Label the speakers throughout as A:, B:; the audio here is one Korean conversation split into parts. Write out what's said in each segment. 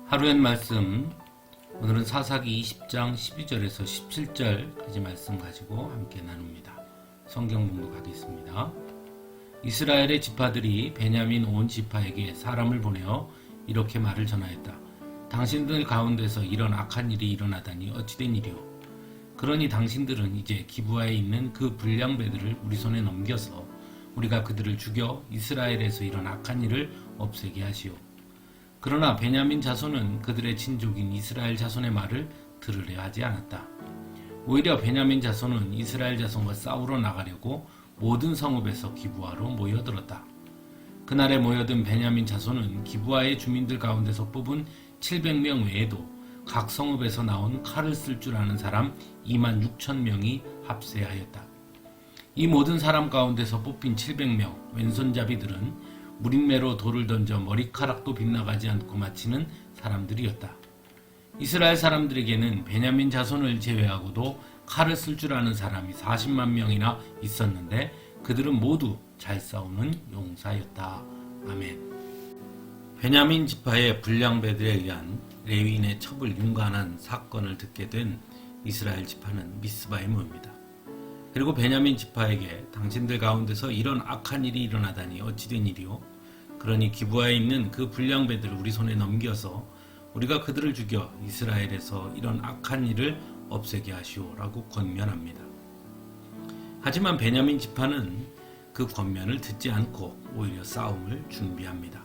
A: 하루의 말씀, 오늘은 사사기 20장 12절에서 17절까지 말씀 가지고 함께 나눕니다. 성경 봉독하겠습니다. 이스라엘의 지파들이 베냐민 온 지파에게 사람을 보내어 이렇게 말을 전하였다. 당신들 가운데서 이런 악한 일이 일어나다니 어찌된 일이오. 그러니 당신들은 이제 기브아에 있는 그 불량배들을 우리 손에 넘겨서 우리가 그들을 죽여 이스라엘에서 이런 악한 일을 없애게 하시오. 그러나 베냐민 자손은 그들의 친족인 이스라엘 자손의 말을 들으려 하지 않았다. 오히려 베냐민 자손은 이스라엘 자손과 싸우러 나가려고 모든 성읍에서 기브아로 모여들었다. 그날에 모여든 베냐민 자손은 기브아의 주민들 가운데서 뽑은 700명 외에도 각 성읍에서 나온 칼을 쓸 줄 아는 사람 26,000명이 합세하였다. 이 모든 사람 가운데서 뽑힌 700명 왼손잡이들은 무림매로 돌을 던져 머리카락도 빗나가지 않고 마치는 사람들이었다. 이스라엘 사람들에게는 베냐민 자손을 제외하고도 칼을 쓸 줄 아는 사람이 40만 명이나 있었는데 그들은 모두 잘 싸우는 용사였다. 아멘. 베냐민 지파의 불량배들에 의한 레위인의 첩을 윤관한 사건을 듣게 된 이스라엘 지파는 미스바에 모입니다. 그리고 베냐민 지파에게 당신들 가운데서 이런 악한 일이 일어나다니 어찌된 일이오? 그러니 기브아에 있는 그 불량배들을 우리 손에 넘겨서 우리가 그들을 죽여 이스라엘에서 이런 악한 일을 없애게 하시오라고 권면합니다. 하지만 베냐민 지파는 그 권면을 듣지 않고 오히려 싸움을 준비합니다.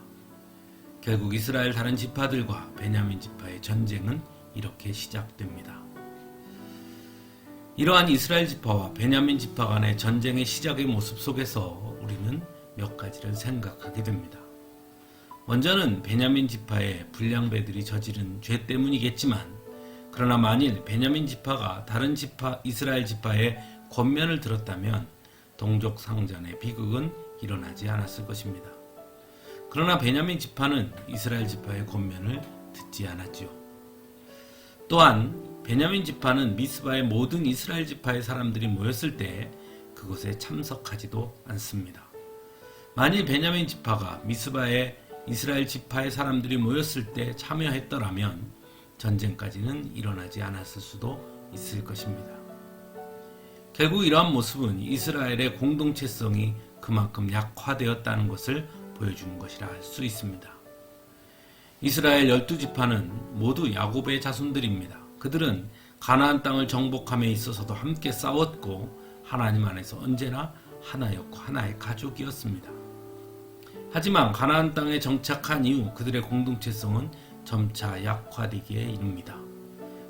A: 결국 이스라엘 다른 지파들과 베냐민 지파의 전쟁은 이렇게 시작됩니다. 이러한 이스라엘 지파와 베냐민 지파 간의 전쟁의 시작의 모습 속에서 우리는 몇 가지를 생각하게 됩니다. 먼저는 베냐민 지파의 불량배들이 저지른 죄 때문이겠지만, 그러나 만일 베냐민 지파가 다른 지파 이스라엘 지파의 권면을 들었다면 동족 상전의 비극은 일어나지 않았을 것입니다. 그러나 베냐민 지파는 이스라엘 지파의 권면을 듣지 않았지요. 또한 베냐민 지파는 미스바의 모든 이스라엘 지파의 사람들이 모였을 때 그곳에 참석하지도 않습니다. 만일 베냐민 지파가 미스바에 이스라엘 지파의 사람들이 모였을 때 참여했더라면 전쟁까지는 일어나지 않았을 수도 있을 것입니다. 결국 이러한 모습은 이스라엘의 공동체성이 그만큼 약화되었다는 것을 보여주는 것이라 할 수 있습니다. 이스라엘 12지파는 모두 야곱의 자손들입니다. 그들은 가나안 땅을 정복함에 있어서도 함께 싸웠고 하나님 안에서 언제나 하나였고 하나의 가족이었습니다. 하지만 가나안 땅에 정착한 이후 그들의 공동체성은 점차 약화되기에 이릅니다.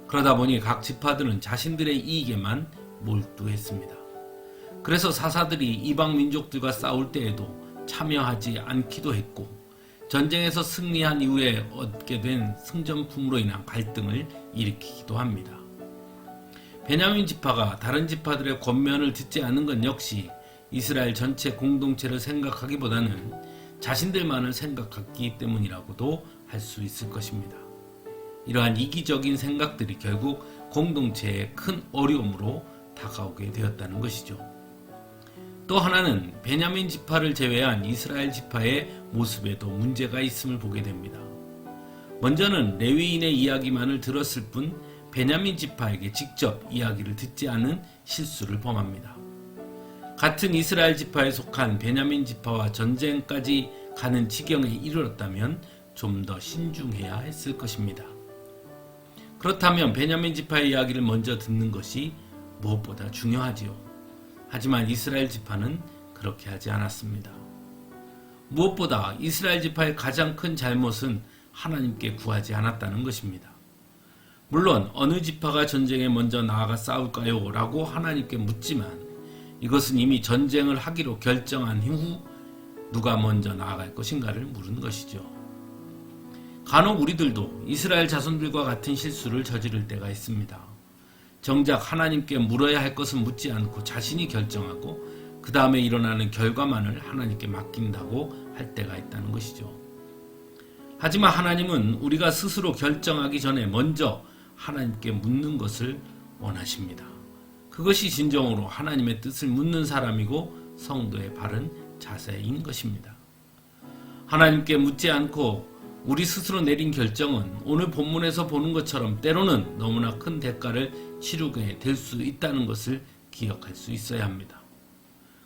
A: 그러다 보니 각 지파들은 자신들의 이익에만 몰두했습니다. 그래서 사사들이 이방 민족들과 싸울 때에도 참여하지 않기도 했고, 전쟁에서 승리한 이후에 얻게 된 승전품으로 인한 갈등을 일으키기도 합니다. 베냐민 지파가 다른 지파들의 권면을 듣지 않는 것 역시 이스라엘 전체 공동체를 생각하기보다는 자신들만을 생각했기 때문이라고도 할 수 있을 것입니다. 이러한 이기적인 생각들이 결국 공동체에 큰 어려움으로 다가오게 되었다는 것이죠. 또 하나는 베냐민 지파를 제외한 이스라엘 지파의 모습에도 문제가 있음을 보게 됩니다. 먼저는 레위인의 이야기만을 들었을 뿐 베냐민 지파에게 직접 이야기를 듣지 않은 실수를 범합니다. 같은 이스라엘 지파에 속한 베냐민 지파와 전쟁까지 가는 지경에 이르렀다면 좀 더 신중해야 했을 것입니다. 그렇다면 베냐민 지파의 이야기를 먼저 듣는 것이 무엇보다 중요하지요. 하지만 이스라엘 지파는 그렇게 하지 않았습니다. 무엇보다 이스라엘 지파의 가장 큰 잘못은 하나님께 구하지 않았다는 것입니다. 물론 어느 지파가 전쟁에 먼저 나아가 싸울까요? 라고 하나님께 묻지만 이것은 이미 전쟁을 하기로 결정한 이후 누가 먼저 나아갈 것인가를 물은 것이죠. 간혹 우리들도 이스라엘 자손들과 같은 실수를 저지를 때가 있습니다. 정작 하나님께 물어야 할 것은 묻지 않고 자신이 결정하고 그 다음에 일어나는 결과만을 하나님께 맡긴다고 할 때가 있다는 것이죠. 하지만 하나님은 우리가 스스로 결정하기 전에 먼저 하나님께 묻는 것을 원하십니다. 그것이 진정으로 하나님의 뜻을 묻는 사람이고 성도의 바른 자세인 것입니다. 하나님께 묻지 않고 우리 스스로 내린 결정은 오늘 본문에서 보는 것처럼 때로는 너무나 큰 대가를 치르게 될 수 있다는 것을 기억할 수 있어야 합니다.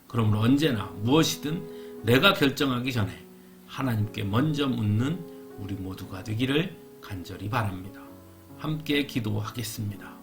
A: 그러므로 언제나 무엇이든 내가 결정하기 전에 하나님께 먼저 묻는 우리 모두가 되기를 간절히 바랍니다. 함께 기도하겠습니다.